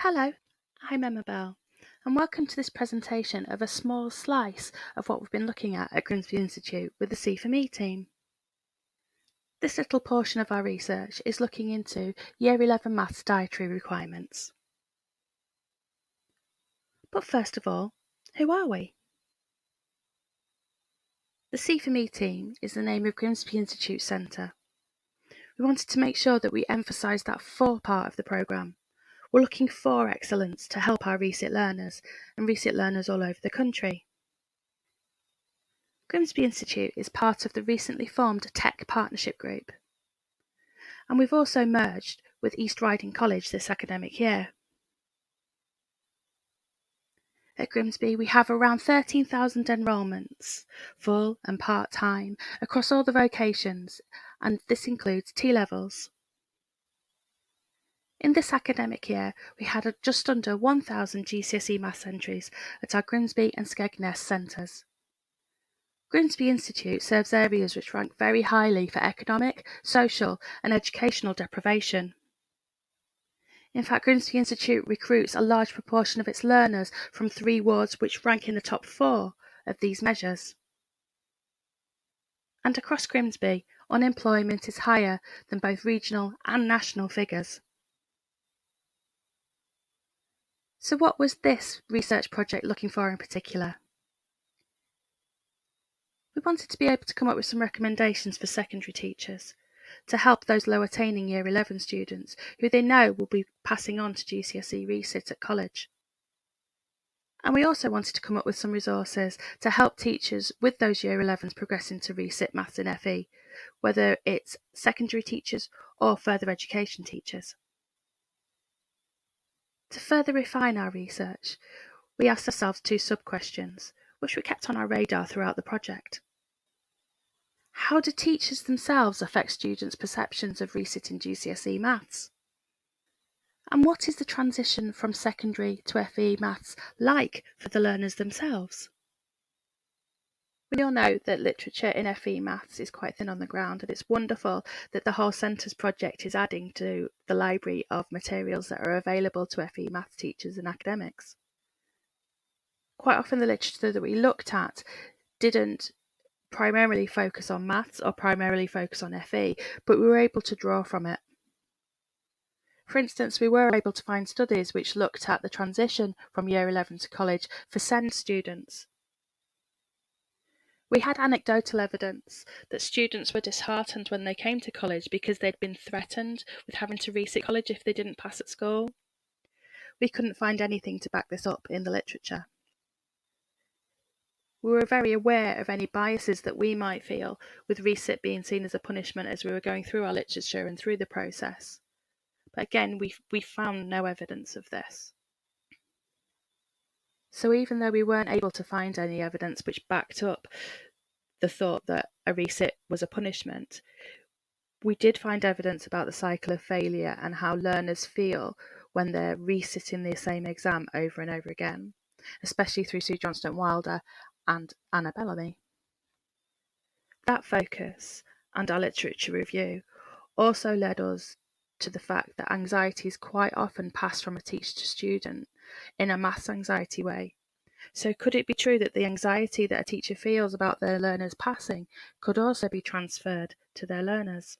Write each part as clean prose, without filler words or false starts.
Hello, I'm Emma Bell, and welcome to this presentation of a small slice of what we've been looking at Grimsby Institute with the C4Me team. This little portion of our research is looking into Year 11 Maths dietary requirements. But first of all, who are we? The C4Me team is the name of Grimsby Institute Centre. We wanted to make sure that we emphasise that for part of the programme. We're looking for excellence to help our RESIT learners and RESIT learners all over the country. Grimsby Institute is part of the recently formed Tech Partnership Group, and we've also merged with East Riding College this academic year. At Grimsby, we have around 13,000 enrolments, full and part-time, across all the vocations, and this includes T-levels. In this academic year, we had just under 1,000 GCSE maths entries at our Grimsby and Skegness centres. Grimsby Institute serves areas which rank very highly for economic, social and educational deprivation. In fact, Grimsby Institute recruits a large proportion of its learners from 3 wards which rank in the top 4 of these measures. And across Grimsby, unemployment is higher than both regional and national figures. So what was this research project looking for in particular? We wanted to be able to come up with some recommendations for secondary teachers to help those low attaining Year 11 students who they know will be passing on to GCSE RESIT at college. And we also wanted to come up with some resources to help teachers with those Year 11s progress into RESIT Maths and FE, whether it's secondary teachers or further education teachers. To further refine our research, we asked ourselves 2 sub-questions, which we kept on our radar throughout the project. How do teachers themselves affect students' perceptions of RESIT in GCSE Maths? And what is the transition from secondary to FE Maths like for the learners themselves? We all know that literature in FE Maths is quite thin on the ground, and it's wonderful that the whole Centres project is adding to the library of materials that are available to FE Maths teachers and academics. Quite often the literature that we looked at didn't primarily focus on maths or primarily focus on FE, but we were able to draw from it. For instance, we were able to find studies which looked at the transition from Year 11 to college for SEND students. We had anecdotal evidence that students were disheartened when they came to college because they'd been threatened with having to resit college if they didn't pass at school. We couldn't find anything to back this up in the literature. We were very aware of any biases that we might feel with resit being seen as a punishment as we were going through our literature and through the process. But again, we found no evidence of this. So even though we weren't able to find any evidence which backed up the thought that a resit was a punishment, we did find evidence about the cycle of failure and how learners feel when they're resitting the same exam over and over again, especially through Sue Johnston Wilder and Anna Bellamy. That focus and our literature review also led us to the fact that anxiety is quite often passed from a teacher to student in a maths anxiety way. So could it be true that the anxiety that a teacher feels about their learners passing could also be transferred to their learners?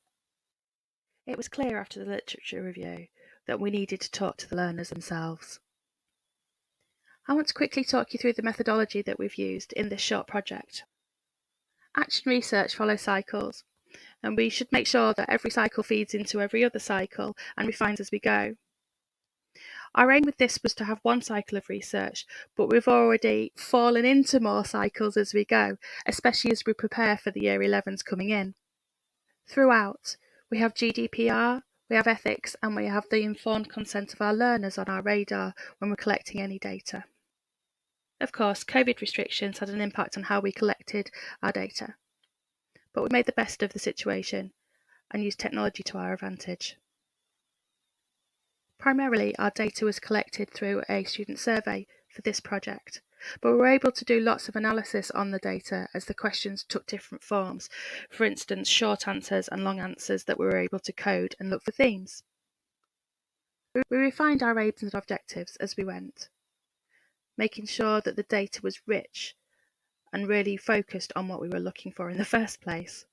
It was clear after the literature review that we needed to talk to the learners themselves. I want to quickly talk you through the methodology that we've used in this short project. Action research follows cycles, and we should make sure that every cycle feeds into every other cycle and refines as we go. Our aim with this was to have 1 cycle of research, but we've already fallen into more cycles as we go, especially as we prepare for the Year 11s coming in. Throughout, we have GDPR, we have ethics, and we have the informed consent of our learners on our radar when we're collecting any data. Of course, COVID restrictions had an impact on how we collected our data, but we made the best of the situation and used technology to our advantage. Primarily, our data was collected through a student survey for this project, but we were able to do lots of analysis on the data as the questions took different forms, for instance, short answers and long answers that we were able to code and look for themes. We refined our aims and objectives as we went, making sure that the data was rich and really focused on what we were looking for in the first place.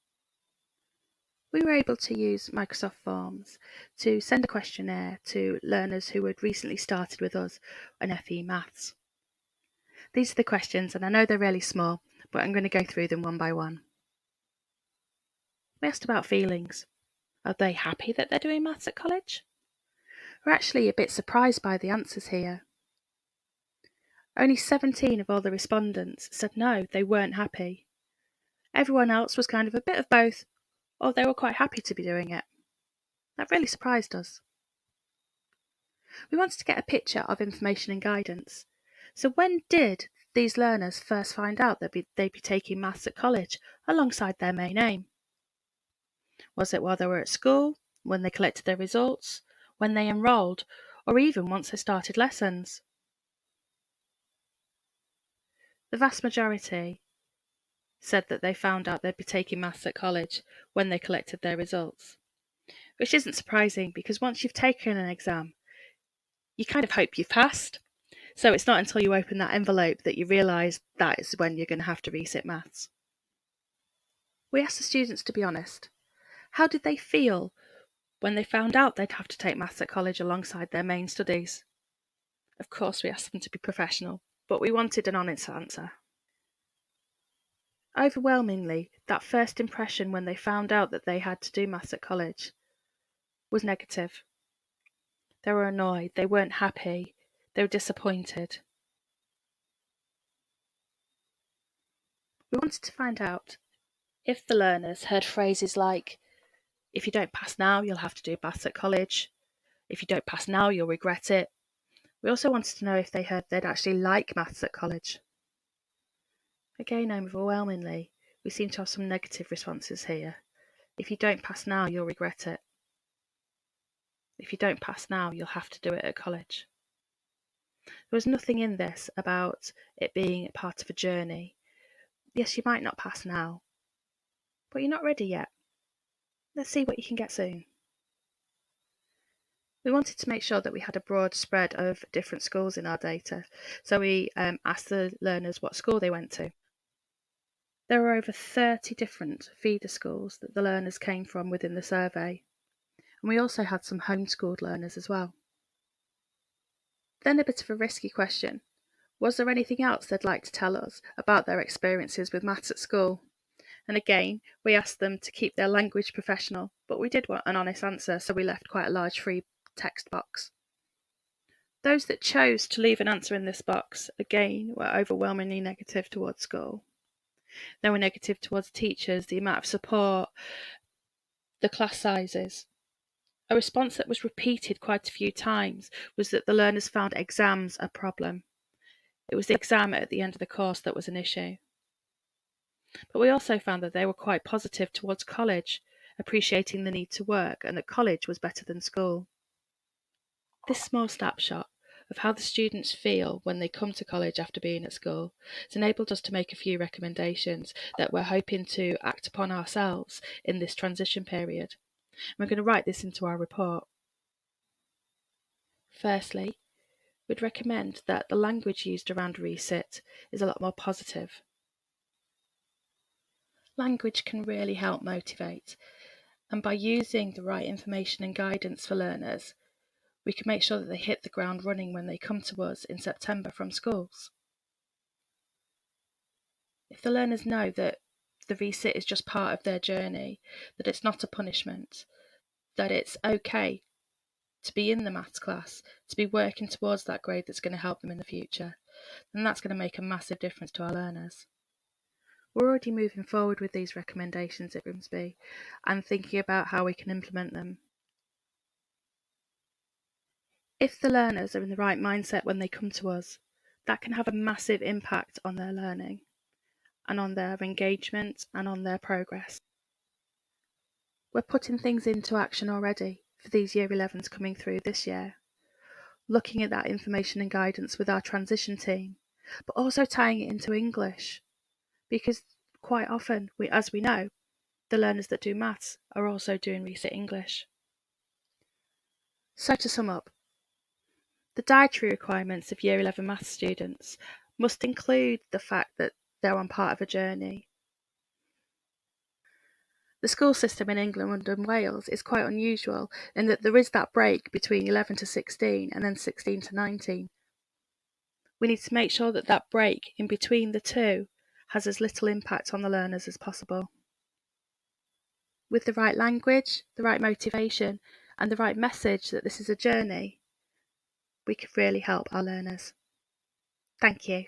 We were able to use Microsoft Forms to send a questionnaire to learners who had recently started with us on FE Maths. These are the questions, and I know they're really small, but I'm going to go through them one by one. We asked about feelings. Are they happy that they're doing maths at college? We're actually a bit surprised by the answers here. Only 17 of all the respondents said no, they weren't happy. Everyone else was kind of a bit of both, or they were quite happy to be doing it. That really surprised us. We wanted to get a picture of information and guidance. So when did these learners first find out that they'd be taking maths at college alongside their main aim? Was it while they were at school, when they collected their results, when they enrolled, or even once they started lessons? The vast majority said that they found out they'd be taking maths at college when they collected their results, which isn't surprising because once you've taken an exam, you kind of hope you've passed. So it's not until you open that envelope that you realise that is when you're going to have to resit maths. We asked the students to be honest. How did they feel when they found out they'd have to take maths at college alongside their main studies? Of course, we asked them to be professional, but we wanted an honest answer. Overwhelmingly, that first impression when they found out that they had to do maths at college was negative. They were annoyed, they weren't happy, they were disappointed. We wanted to find out if the learners heard phrases like, if you don't pass now, you'll have to do maths at college. If you don't pass now, you'll regret it. We also wanted to know if they heard they'd actually like maths at college. Again, overwhelmingly, we seem to have some negative responses here. If you don't pass now, you'll regret it. If you don't pass now, you'll have to do it at college. There was nothing in this about it being part of a journey. Yes, you might not pass now, but you're not ready yet. Let's see what you can get soon. We wanted to make sure that we had a broad spread of different schools in our data, so we asked the learners what school they went to. There were over 30 different feeder schools that the learners came from within the survey, and we also had some homeschooled learners as well. Then a bit of a risky question. Was there anything else they'd like to tell us about their experiences with maths at school? And again, we asked them to keep their language professional, but we did want an honest answer, so we left quite a large free text box. Those that chose to leave an answer in this box, again, were overwhelmingly negative towards school. They were negative towards teachers, the amount of support, the class sizes. A response that was repeated quite a few times was that the learners found exams a problem. It was the exam at the end of the course that was an issue. But we also found that they were quite positive towards college, appreciating the need to work and that college was better than school. This small snapshot of how the students feel when they come to college after being at school has enabled us to make a few recommendations that we're hoping to act upon ourselves in this transition period. We're going to write this into our report. Firstly, we'd recommend that the language used around resit is a lot more positive. Language can really help motivate, and by using the right information and guidance for learners, we can make sure that they hit the ground running when they come to us in September from schools. If the learners know that the resit is just part of their journey, that it's not a punishment, that it's okay to be in the maths class, to be working towards that grade that's going to help them in the future, then that's going to make a massive difference to our learners. We're already moving forward with these recommendations at Grimsby and thinking about how we can implement them. If the learners are in the right mindset when they come to us, that can have a massive impact on their learning and on their engagement and on their progress. We're putting things into action already for these Year 11s coming through this year, looking at that information and guidance with our transition team, but also tying it into English, because quite often, as we know, the learners that do maths are also doing resit English. So to sum up, The dietary requirements of Year 11 maths students must include the fact that they're on part of a journey. The school system in England and Wales is quite unusual in that there is that break between 11 to 16 and then 16 to 19. We need to make sure that that break in between the two has as little impact on the learners as possible. With the right language, the right motivation, and the right message that this is a journey, we could really help our learners. Thank you.